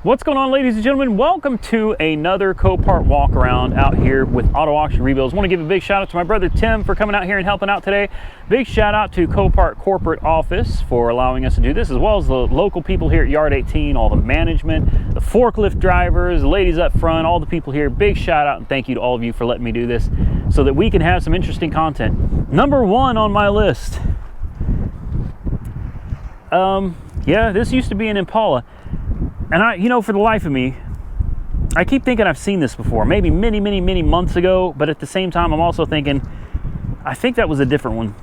What's going on, ladies and gentlemen? Welcome to another Copart walk around out here with Auto Auction Rebuilds. I want to give a big shout out to my brother Tim for coming out here and helping out today. Big shout out to Copart corporate office for allowing us to do this, as well as the local people here at Yard 18, all the management, the forklift drivers, the ladies up front, all the people here. Big shout out and thank you to all of you for letting me do this so that we can have some interesting content. Number one on my list. Yeah, this used to be an Impala. And for the life of me, I keep thinking I've seen this before, maybe many months ago, but at the same time, I'm also thinking, I think that was a different one.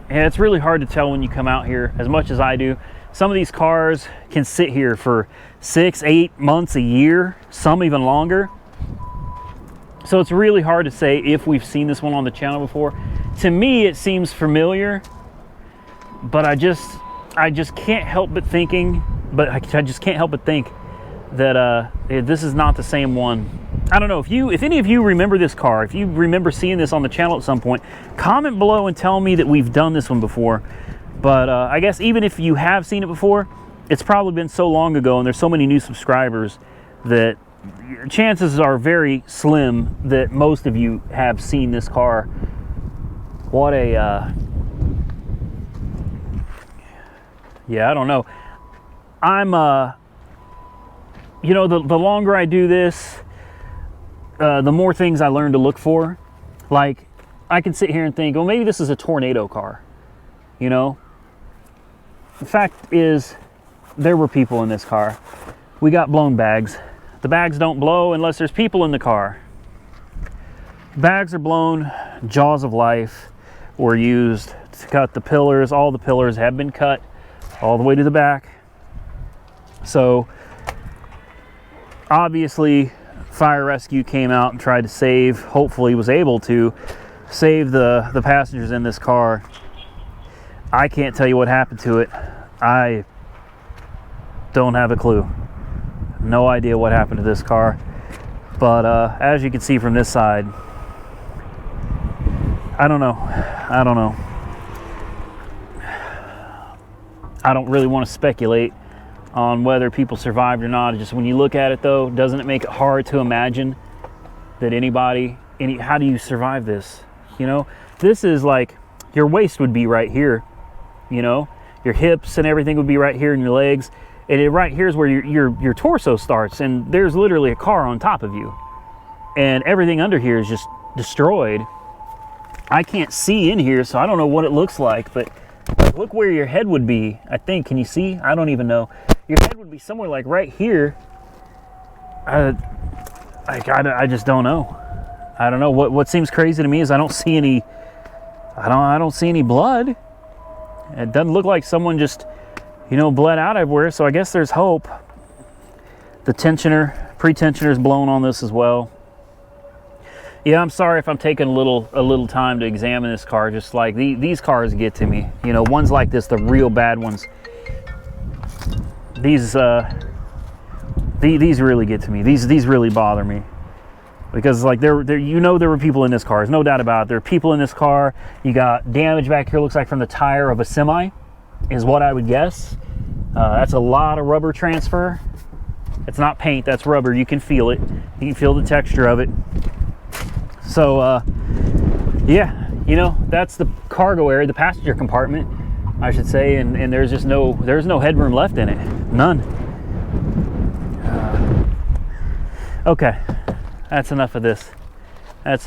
And it's really hard to tell when you come out here, as much as I do. Some of these cars can sit here for 6, 8 months, a year, some even longer. So it's really hard to say if we've seen this one on the channel before. To me, it seems familiar, but I just can't help but thinking, I just can't help but think that this is not the same one. I don't know if any of you remember this car, if you remember seeing this on the channel at some point, comment below and tell me that we've done this one before. But I guess even if you have seen it before, it's probably been so long ago and there's so many new subscribers that chances are very slim that most of you have seen this car. What a yeah, I don't know. I'm, the longer I do this, the more things I learn to look for. Like, I can sit here and think, well, maybe this is a tornado car, The fact is, there were people in this car. We got blown bags. The bags don't blow unless there's people in the car. Bags are blown, jaws of life were used to cut the pillars. All the pillars have been cut all the way to the back. So obviously fire rescue came out and tried to save, hopefully was able to save the passengers in this car. I can't tell you what happened to it. I don't have a clue. No idea what happened to this car. But as you can see from this side, I don't know. I don't really want to speculate on whether people survived or not. Just when you look at it though, doesn't it make it hard to imagine that how do you survive this? This is like, your waist would be right here, your hips and everything would be right here in your legs. And right here is where your torso starts, and there's literally a car on top of you. And everything under here is just destroyed. I can't see in here, so I don't know what it looks like, but look where your head would be, I think. Can you see? I don't even know. Your head would be somewhere like right here. I just don't know. I don't know. What seems crazy to me is I don't see any blood. It doesn't look like someone just, bled out everywhere, so I guess there's hope. The pre-tensioner is blown on this as well. Yeah, I'm sorry if I'm taking a little time to examine this car. Just like these cars get to me. Ones like this, the real bad ones. These really get to me. These really bother me, because like there were people in this car. There's no doubt about it. There are people in this car. You got damage back here. Looks like from the tire of a semi, is what I would guess. That's a lot of rubber transfer. It's not paint. That's rubber. You can feel it. You can feel the texture of it. So, yeah, that's the cargo area, the passenger compartment, I should say, and there's no headroom left in it, none. Okay, that's enough of this. It's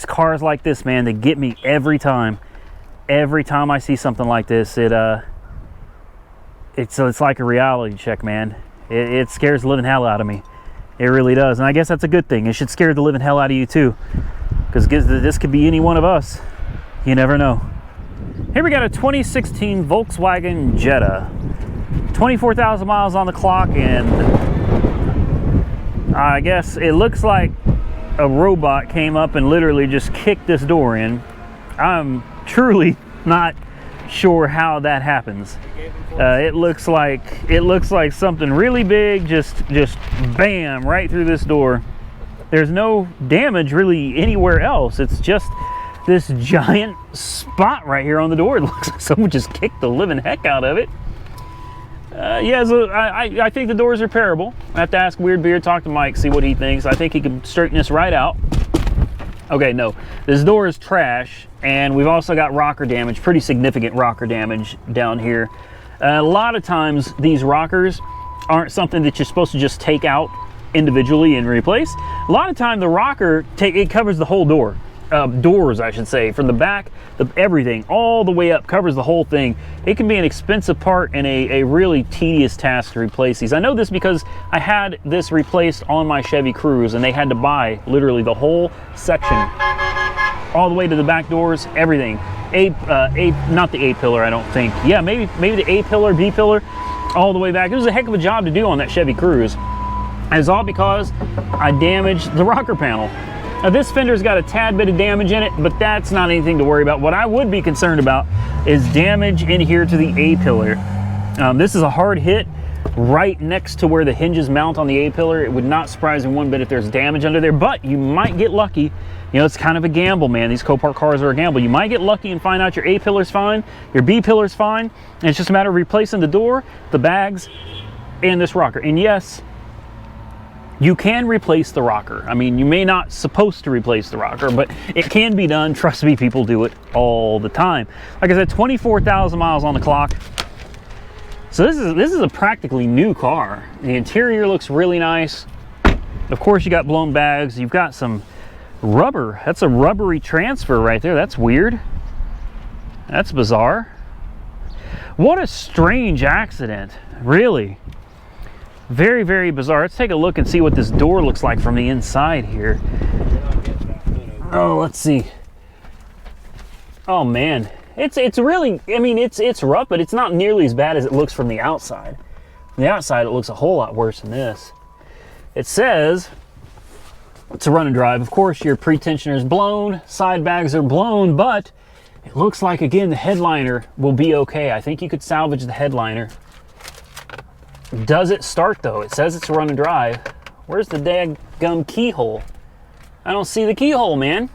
cars like this, man, that get me every time. Every time I see something like this, it's like a reality check, man. It scares the living hell out of me. It really does, and I guess that's a good thing. It should scare the living hell out of you too, because this could be any one of us. You never know. Here we got a 2016 Volkswagen Jetta. 24,000 miles on the clock, and I guess it looks like a robot came up and literally just kicked this door in. I'm truly not sure how that happens. It looks like something really big just bam right through this door. There's no damage really anywhere else. It's just this giant spot right here on the door. It looks like someone just kicked the living heck out of it. Yeah, so I think the door is repairable. I have to ask Weird Beard, talk to Mike, see what he thinks. I think he can straighten this right out. Okay, no, this door is trash, and we've also got rocker damage, pretty significant rocker damage down here. A lot of times these rockers aren't something that you're supposed to just take out individually and replace. A lot of time the rocker, it covers the whole door. Doors, I should say, from the back, everything, all the way up, covers the whole thing. It can be an expensive part and a really tedious task to replace these. I know this because I had this replaced on my Chevy Cruze, and they had to buy literally the whole section, all the way to the back doors, everything. Not the A-pillar, I don't think. Yeah, maybe the A-pillar, B-pillar, all the way back. It was a heck of a job to do on that Chevy Cruze. And it's all because I damaged the rocker panel. Now this fender's got a tad bit of damage in it, but that's not anything to worry about. What I would be concerned about is damage in here to the A-pillar. This is a hard hit right next to where the hinges mount on the A-pillar. It would not surprise me one bit if there's damage under there, but you might get lucky. You know, it's kind of a gamble, man. These Copart cars are a gamble. You might get lucky and find out your A-pillar's fine, your B-pillar's fine, and it's just a matter of replacing the door, the bags, and this rocker. And yes, you can replace the rocker. I mean, you may not supposed to replace the rocker, but it can be done. Trust me, people do it all the time. Like I said, 24,000 miles on the clock. So this is a practically new car. The interior looks really nice. Of course, you got blown bags. You've got some rubber. That's a rubbery transfer right there. That's weird. That's bizarre. What a strange accident, really. Very, very bizarre. Let's take a look and see what this door looks like from the inside here. Oh, let's see. Oh man, it's really, I mean, it's rough, but it's not nearly as bad as it looks from the outside. From the outside, it looks a whole lot worse than this. It says it's a run and drive. Of course, your pre-tensioner is blown, side bags are blown, but it looks like, again, the headliner will be okay. I think you could salvage the headliner. Does it start though? It says it's a run and drive. Where's the daggum keyhole? I don't see the keyhole, man.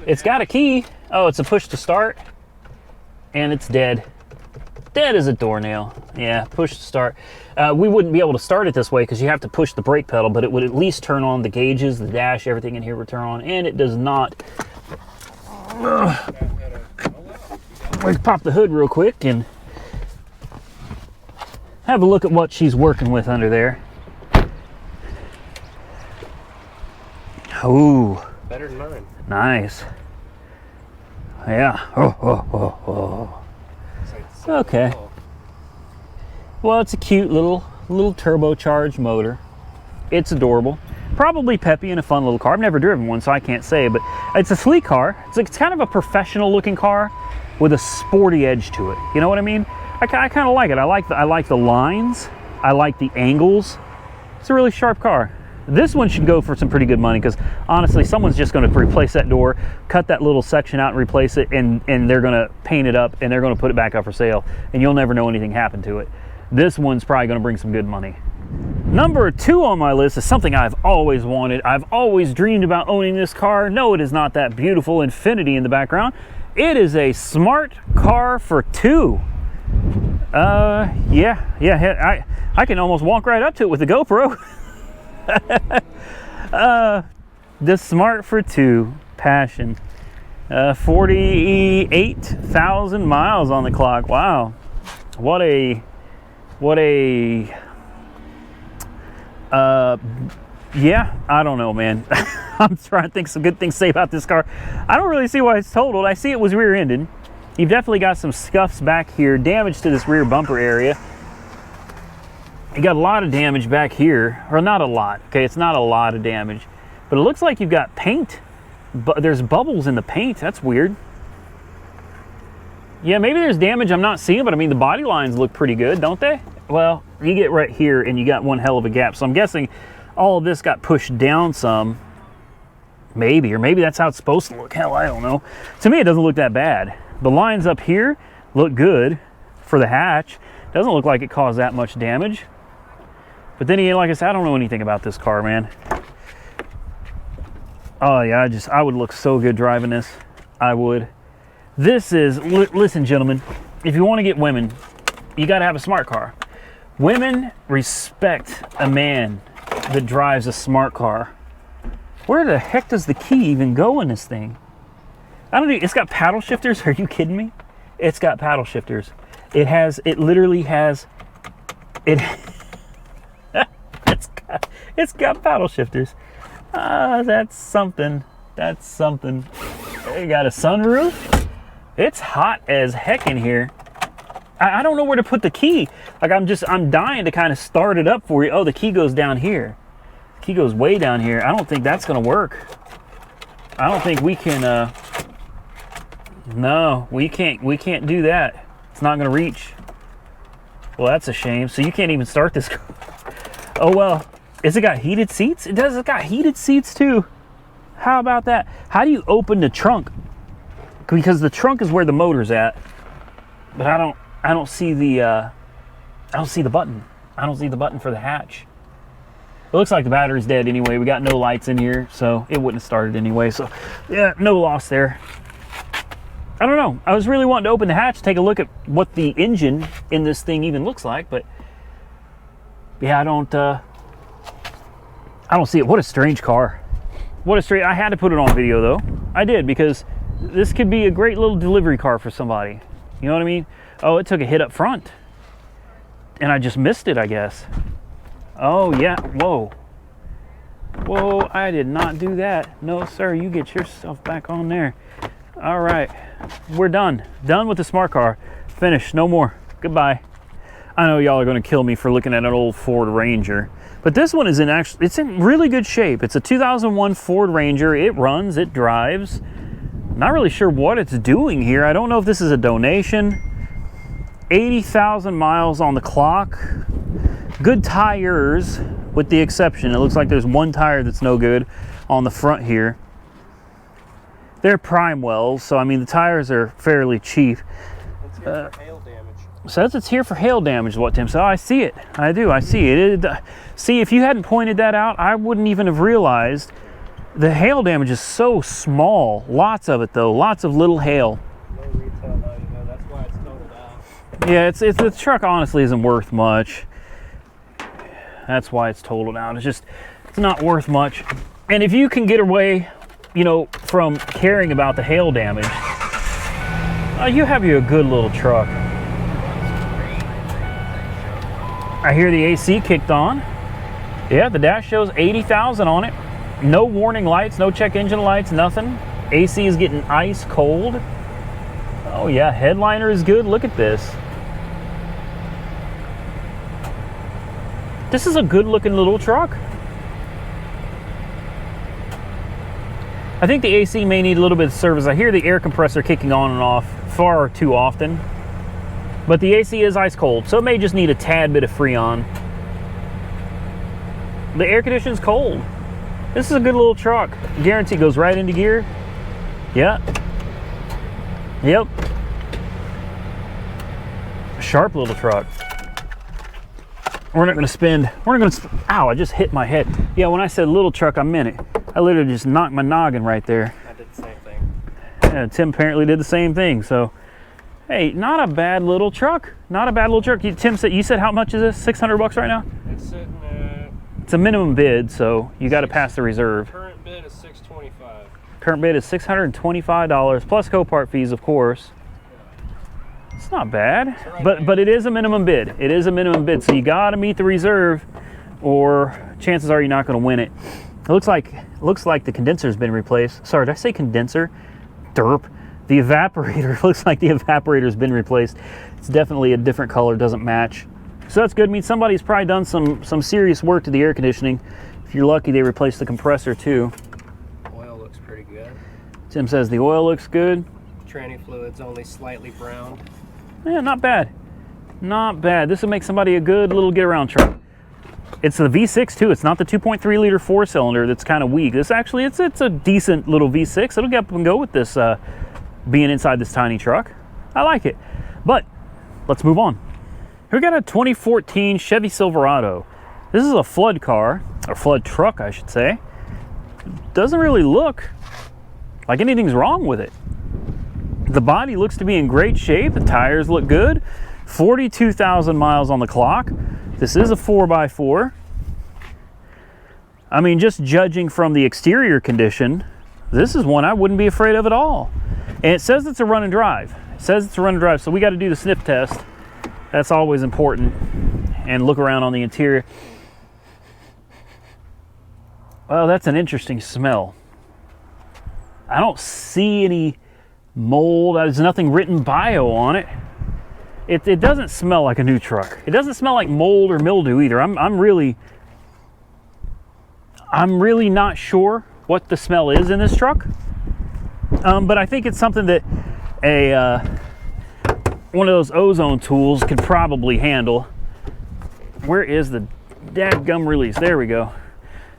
It's got a key. Oh, it's a push to start. And it's dead. Dead as a doornail. Yeah, push to start. We wouldn't be able to start it this way because you have to push the brake pedal, but it would at least turn on the gauges, the dash, everything in here would turn on, and it does not. Let's pop the hood real quick and have a look at what she's working with under there. Ooh. Better than mine. Nice. Yeah. Okay. Well, it's a cute little turbocharged motor. It's adorable. Probably peppy and a fun little car. I've never driven one, so I can't say, but it's a sleek car. It's kind of a professional looking car with a sporty edge to it. You know what I mean? I kind of like it. I like the lines. I like the angles. It's a really sharp car. This one should go for some pretty good money because honestly, someone's just going to replace that door, cut that little section out and replace it, and they're going to paint it up and they're going to put it back up for sale, and you'll never know anything happened to it. This one's probably going to bring some good money. Number 2 on my list is something I've always wanted. I've always dreamed about owning this car. No, it is not that beautiful Infiniti in the background. It is a smart car for 2. Yeah, I can almost walk right up to it with the GoPro. The Smart for 2 Passion. 48,000 miles on the clock. Wow. What a yeah, I don't know, man. I'm trying to think some good things to say about this car. I don't really see why it's totaled. I see it was rear-ended. You've definitely got some scuffs back here, damage to this rear bumper area. You got a lot of damage back here, or not a lot, okay, it's not a lot of damage, but it looks like you've got paint, but there's bubbles in the paint. That's weird. Yeah, maybe there's damage I'm not seeing, but I mean, the body lines look pretty good, don't they? Well, you get right here and you got one hell of a gap, so I'm guessing all of this got pushed down some, maybe, or maybe that's how it's supposed to look. Hell, I don't know. To me, it doesn't look that bad. The lines up here look good for the hatch. Doesn't look like it caused that much damage. But then again, like I said, I don't know anything about this car, man. Oh yeah, I would look so good driving this. I would. This is, listen gentlemen, if you want to get women, you got to have a smart car. Women respect a man that drives a smart car. Where the heck does the key even go in this thing? I don't know. It's got paddle shifters. Are you kidding me? It's got paddle shifters. It literally has, it's got paddle shifters. That's something. That's something. They got a sunroof. It's hot as heck in here. I don't know where to put the key. Like I'm dying to kind of start it up for you. Oh, the key goes down here. The key goes way down here. I don't think that's gonna work. I don't think we can, no, we can't do that. It's not gonna reach. Well, that's a shame. So you can't even start this car. Oh well, has it got heated seats? It does, it's got heated seats too. How about that? How do you open the trunk? Because the trunk is where the motor's at. But I don't see the button. I don't see the button for the hatch. It looks like the battery's dead anyway. We got no lights in here, so it wouldn't have started anyway. So yeah, no loss there. I don't know. I was really wanting to open the hatch, take a look at what the engine in this thing even looks like, but yeah, I don't see it. What a strange car. What a strange, I had to put it on video though. I did, because this could be a great little delivery car for somebody. You know what I mean? Oh, it took a hit up front. And I just missed it, I guess. Oh, yeah. Whoa. Whoa, I did not do that. No, sir. You get yourself back on there. All right. We're done. Done with the smart car. Finished. No more. Goodbye. I know y'all are going to kill me for looking at an old Ford Ranger. But this one is it's in really good shape. It's a 2001 Ford Ranger. It runs. It drives. Not really sure what it's doing here. I don't know if this is a donation. 80,000 miles on the clock. Good tires, with the exception. It looks like there's one tire that's no good on the front here. They're prime wells, so I mean the tires are fairly cheap. It's here for hail damage. Says it's here for hail damage, what Tim said. Oh, I see it. I do. I see it. See, if you hadn't pointed that out, I wouldn't even have realized. The hail damage is so small. Lots of it though. Lots of little hail. No retail value though. That's why it's totaled out. Yeah, it's the truck honestly isn't worth much. That's why it's totaled out. It's not worth much. And if you can get away, you know, from caring about the hail damage, you have you a good little truck. I hear the AC kicked on. Yeah, the dash shows 80,000 on it. No warning lights, no check engine lights, nothing. AC is getting ice cold. Oh yeah, headliner is good. Look at this. This is a good looking little truck. I think the AC may need a little bit of service. I hear the air compressor kicking on and off far too often. But the AC is ice cold, so it may just need a tad bit of Freon. The air conditioning's cold. This is a good little truck. Guarantee goes right into gear. Yeah. Yep. Sharp little truck. We're not going to ow, I just hit my head. Yeah, when I said little truck, I meant it. I literally just knocked my noggin right there. I did the same thing. Yeah, Tim apparently did the same thing. So, hey, not a bad little truck. Not a bad little truck. Tim said, you said how much is this? 600 bucks right now? It's sitting at... It's a minimum bid, so you got to pass the reserve. Current bid is $625. Current bid is $625 plus Copart fees, of course. It's not bad, but it is a minimum bid. It is a minimum bid, so you got to meet the reserve, or chances are you're not going to win it. It looks like the condenser's been replaced. Sorry, did I say condenser? Derp. The evaporator, looks like the evaporator's been replaced. It's definitely a different color, doesn't match. So that's good. I mean, somebody's probably done some serious work to the air conditioning. If you're lucky, they replaced the compressor too. Oil looks pretty good. Tim says the oil looks good. Tranny fluid's only slightly browned. Yeah, not bad. Not bad. This would make somebody a good little get-around truck. It's the V6 too. It's not the 2.3 liter 4-cylinder that's kind of weak. This actually, it's a decent little V6. It'll get up and go with this being inside this tiny truck. I like it. But let's move on. We got a 2014 Chevy Silverado. This is a flood car, or flood truck, I should say. Doesn't really look like anything's wrong with it. The body looks to be in great shape. The tires look good. 42,000 miles on the clock. This is a 4x4. I mean, just judging from the exterior condition, this is one I wouldn't be afraid of at all. And it says it's a run and drive. It says it's a run and drive, so we got to do the sniff test. That's always important. And look around on the interior. Well, that's an interesting smell. I don't see any mold. There's nothing written bio on it. It doesn't smell like a new truck. It doesn't smell like mold or mildew either. I'm really not sure what the smell is in this truck. But I think it's something that one of those ozone tools could probably handle. Where is the dadgum release? There we go.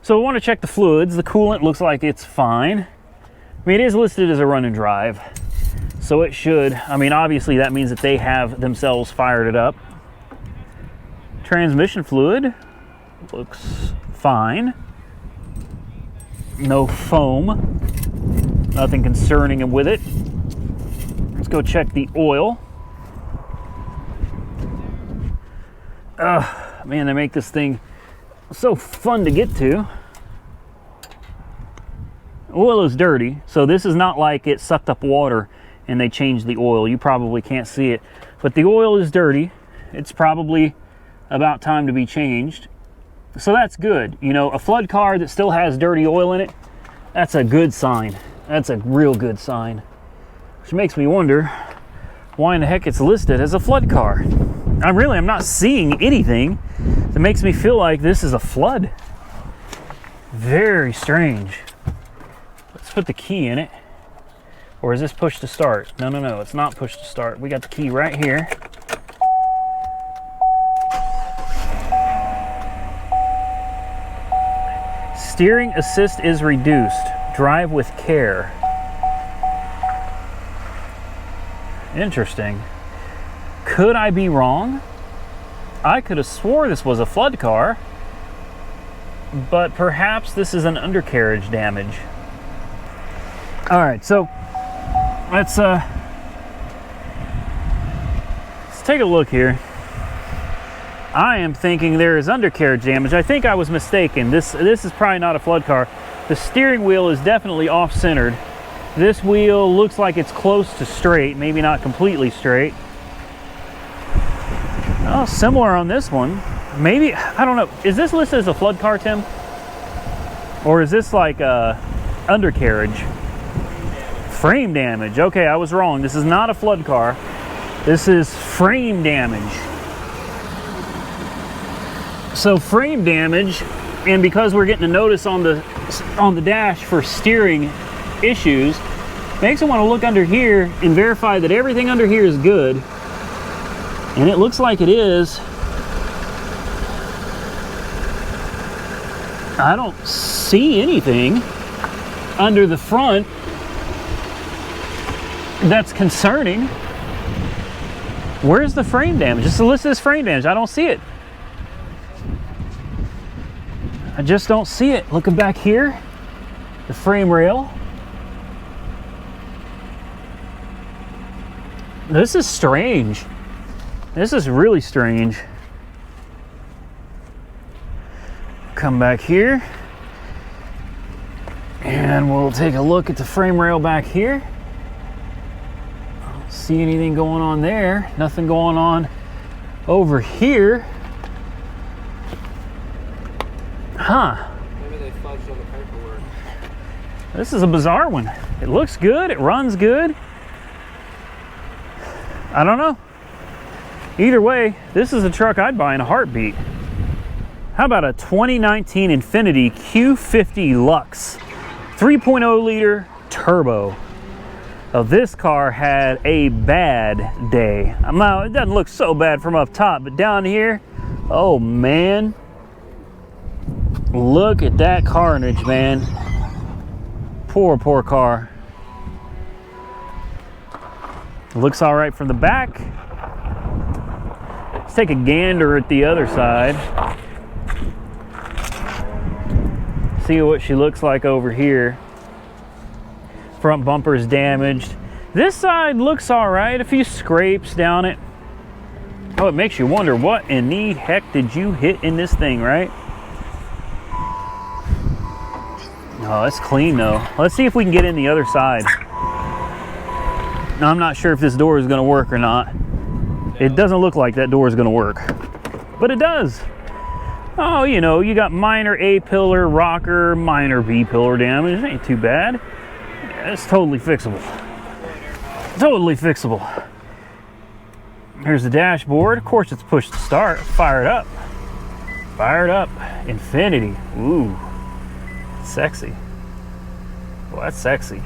So we want to check the fluids. The coolant looks like it's fine. I mean, it is listed as a run and drive. So it should, I mean, obviously that means that they have themselves fired it up. Transmission fluid looks fine. No foam. Nothing concerning with it. Let's go check the oil. Man, they make this thing so fun to get to. Oil is dirty, so this is not like it sucked up water and they changed the oil. You probably can't see it, but the oil is dirty. It's probably about time to be changed. So that's good. You know, a flood car that still has dirty oil in it, that's a good sign. That's a real good sign. Which makes me wonder why in the heck it's listed as a flood car. I'm not seeing anything that makes me feel like this is a flood. Very strange. Let's put the key in it. Or is this push to start? No, it's not push to start. We got the key right here. Steering assist is reduced. Drive with care. Interesting. Could I be wrong? I could have swore this was a flood car, but perhaps this is an undercarriage damage. All right, so let's take a look here. I am thinking there is undercarriage damage. I think I was mistaken. This is probably not a flood car. The steering wheel is definitely off-centered. This wheel looks like it's close to straight, maybe not completely straight. Oh, similar on this one. Maybe, I don't know. Is this listed as a flood car, Tim? Or is this like a undercarriage? Frame damage. Okay, I was wrong. This is not a flood car. This is frame damage. So frame damage, and because we're getting a notice on the dash for steering issues, makes it want to look under here and verify that everything under here is good. And it looks like it is. I don't see anything under the front that's concerning. Where's the frame damage? Just listed as frame damage. I don't see it. I just don't see it. Looking back here, the frame rail. This is strange. This is really strange. Come back here and we'll take a look at the frame rail back here. I don't see anything going on there. Nothing going on over here. Huh. Maybe they fudged on the paperwork. This is a bizarre one. It looks good. It runs good. I don't know. Either way, this is a truck I'd buy in a heartbeat. How about a 2019 Infiniti Q50 Lux 3.0 liter turbo? Now, this car had a bad day. Now, it doesn't look so bad from up top, but down here, oh man. Look at that carnage, man. Poor car. Looks all right from the back. Let's take a gander at the other side. See what she looks like over here. Front bumper's damaged. This side looks all right. A few scrapes down it. Oh, it makes you wonder, what in the heck did you hit in this thing, right? Oh, it's clean though. Let's see if we can get in the other side. Now, I'm not sure if this door is going to work or not. It doesn't look like that door is going to work, but it does. Oh, you know, you got minor A-pillar rocker, minor B-pillar damage. It ain't too bad. Yeah, it's totally fixable. Totally fixable. Here's the dashboard. Of course, it's push to start. Fire it up. Fire it up. Infiniti. Ooh. Sexy. Well, that's sexy.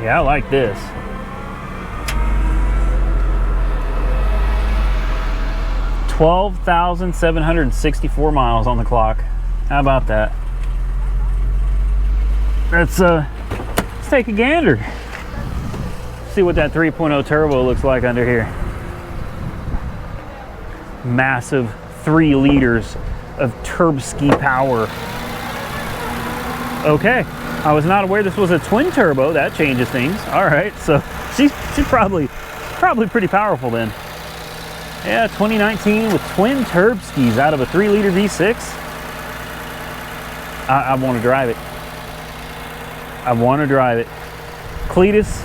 Yeah, I like this. $12,764 miles on the clock. How about that? Let's take a gander. See what that 3.0 turbo looks like under here. Massive 3 liters of turbski power. Okay, I was not aware this was a twin turbo. That changes things. All right, so she's probably pretty powerful then. Yeah, 2019 with twin turbskis out of a 3-liter V6. I want to drive it. I want to drive it. Cletus,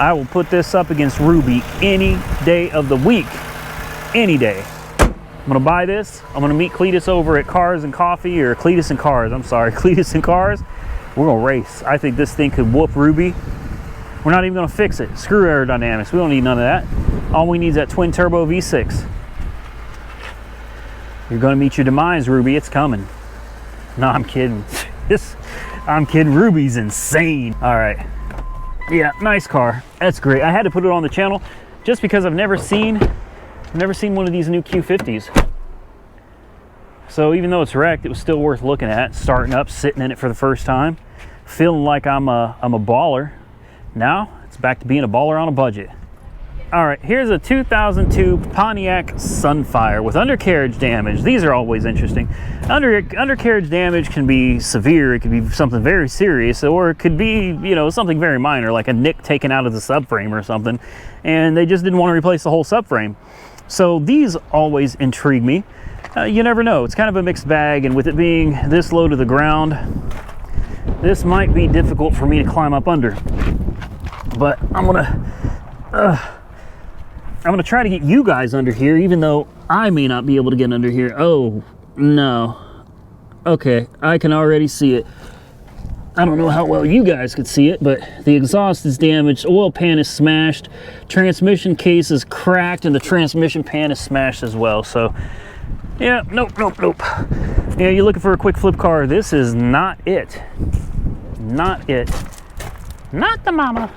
I will put this up against Ruby any day of the week. Any day. I'm gonna buy this. I'm gonna meet Cletus over at Cars and Coffee, or Cletus and Cars. I'm sorry, Cletus and Cars. We're gonna race. I think this thing could whoop Ruby. We're not even gonna fix it. Screw aerodynamics. We don't need none of that. All we need is that twin turbo V6. You're gonna meet your demise, Ruby. It's coming. No, I'm kidding. I'm kidding. Ruby's insane. All right. Yeah, nice car. That's great. I had to put it on the channel just because I've never seen one of these new Q50s. So even though it's wrecked, it was still worth looking at. Starting up, sitting in it for the first time, feeling like I'm a baller. Now it's back to being a baller on a budget. All right, here's a 2002 Pontiac Sunfire with undercarriage damage. These are always interesting. Undercarriage damage can be severe. It could be something very serious, or it could be, you know, something very minor, like a nick taken out of the subframe or something, and they just didn't want to replace the whole subframe. So these always intrigue me. You never know. It's kind of a mixed bag, and with it being this low to the ground, this might be difficult for me to climb up under. But I'm gonna try to get you guys under here, even though I may not be able to get under here. Oh, no. Okay, I can already see it. I don't know how well you guys could see it, but the exhaust is damaged, oil pan is smashed, transmission case is cracked, and the transmission pan is smashed as well. So, yeah, nope. Yeah, you're looking for a quick flip car. This is not it. Not it. Not the mama.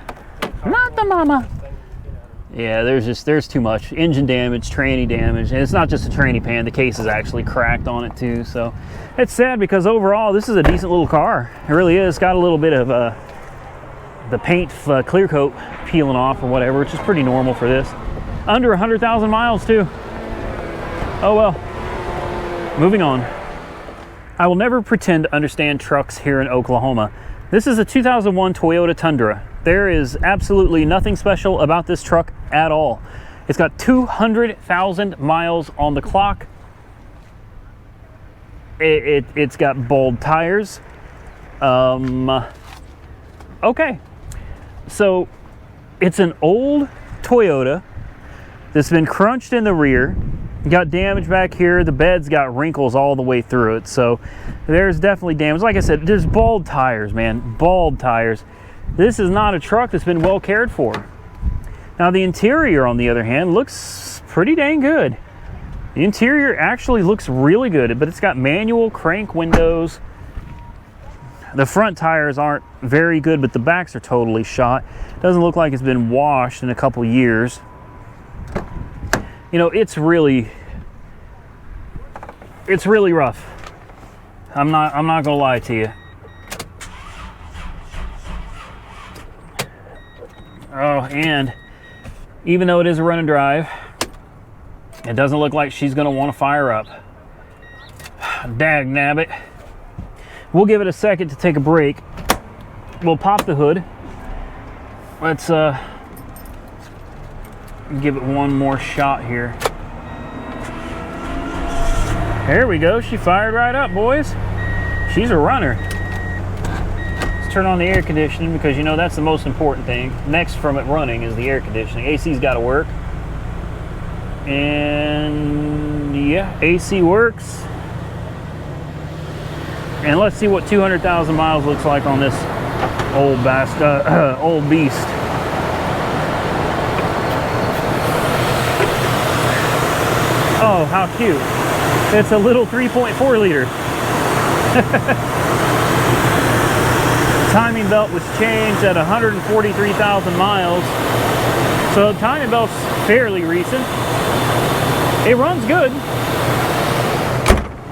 Not the mama. Yeah, there's too much. Engine damage, tranny damage, and it's not just a tranny pan. The case is actually cracked on it too. So it's sad because overall this is a decent little car. It really is. It's got a little bit of the paint clear coat peeling off or whatever, which is pretty normal for this. Under 100,000 miles too. Oh well. Moving on. I will never pretend to understand trucks here in Oklahoma. This is a 2001 Toyota Tundra. There is absolutely nothing special about this truck at all. It's got 200,000 miles on the clock. It's got bald tires. Okay, so it's an old Toyota that's been crunched in the rear. Got damage back here. The bed's got wrinkles all the way through it. So there's definitely damage. Like I said, there's bald tires, man. Bald tires. This is not a truck that's been well cared for. Now the interior, on the other hand, looks pretty dang good. The interior actually looks really good, but it's got manual crank windows. The front tires aren't very good, but the backs are totally shot. Doesn't look like it's been washed in a couple years. You know, it's really rough. I'm not gonna lie to you. Oh, and even though it is a run and drive, it doesn't look like she's gonna want to fire up. Dag nabbit. We'll give it a second to take a break. we'll pop the hood. Let's give it one more shot here. There we go. She fired right up, boys. She's a runner. Let's turn on the air conditioning because you know that's the most important thing. Next from it running is the air conditioning. AC's got to work. And yeah, AC works. And let's see what 200,000 miles looks like on this old beast. Oh, how cute. It's a little 3.4 liter. Timing belt was changed at 143,000 miles. So the timing belt's fairly recent. It runs good.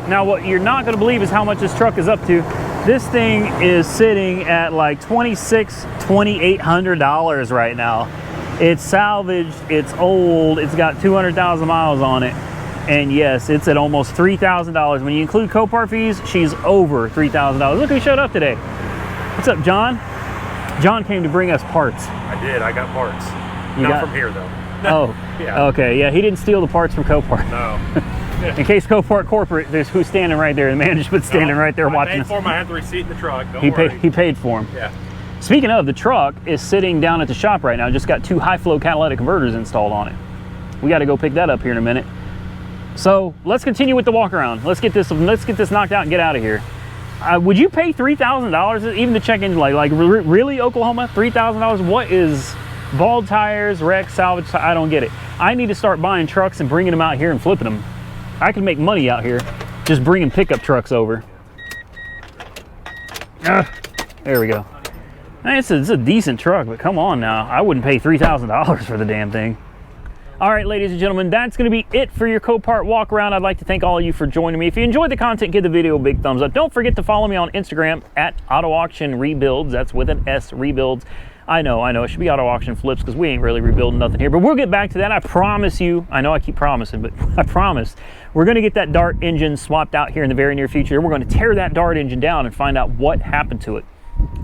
Now what you're not going to believe is how much this truck is up to. This thing is sitting at like $2,800 right now. It's salvaged, it's old, it's got 200,000 miles on it. And yes, it's at almost $3,000. When you include Copart fees, she's over $3,000. Look who showed up today. What's up, John? John came to bring us parts. I did, I got parts. Not from here though. Oh, yeah. Okay, yeah, he didn't steal the parts from Copart. No. In case Copart Corporate, there's who's standing right there. The management's standing right there watching us. I paid for him. I had the receipt in the truck. Don't He worry. paid for him. Yeah. Speaking of, the truck is sitting down at the shop right now. Just got 2 high-flow catalytic converters installed on it. We got to go pick that up here in a minute. So let's continue with the walk around. Let's get this knocked out and get out of here. Would you pay $3,000 even to check engine light? Like really, Oklahoma? $3,000? What is bald tires, wreck, salvage? I don't get it. I need to start buying trucks and bringing them out here and flipping them. I can make money out here just bringing pickup trucks over. There we go. It's a decent truck, but come on now. I wouldn't pay $3,000 for the damn thing. All right, ladies and gentlemen, that's going to be it for your Copart walk around. I'd like to thank all of you for joining me. If you enjoyed the content, give the video a big thumbs up. Don't forget to follow me on Instagram at Auto Auction Rebuilds. That's with an S, Rebuilds. I know, it should be Auto Auction Flips because we ain't really rebuilding nothing here, but we'll get back to that. I promise you. I know I keep promising, but I promise we're going to get that Dart engine swapped out here in the very near future. We're going to tear that Dart engine down and find out what happened to it,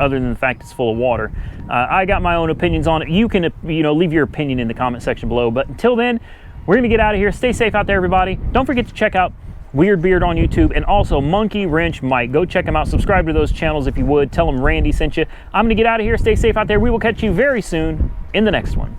other than the fact it's full of water. I got my own opinions on it. You can, leave your opinion in the comment section below. But until then, we're going to get out of here. Stay safe out there, everybody. Don't forget to check out Weird Beard on YouTube and also Monkey Wrench Mike. Go check them out. Subscribe to those channels if you would. Tell them Randy sent you. I'm going to get out of here. Stay safe out there. We will catch you very soon in the next one.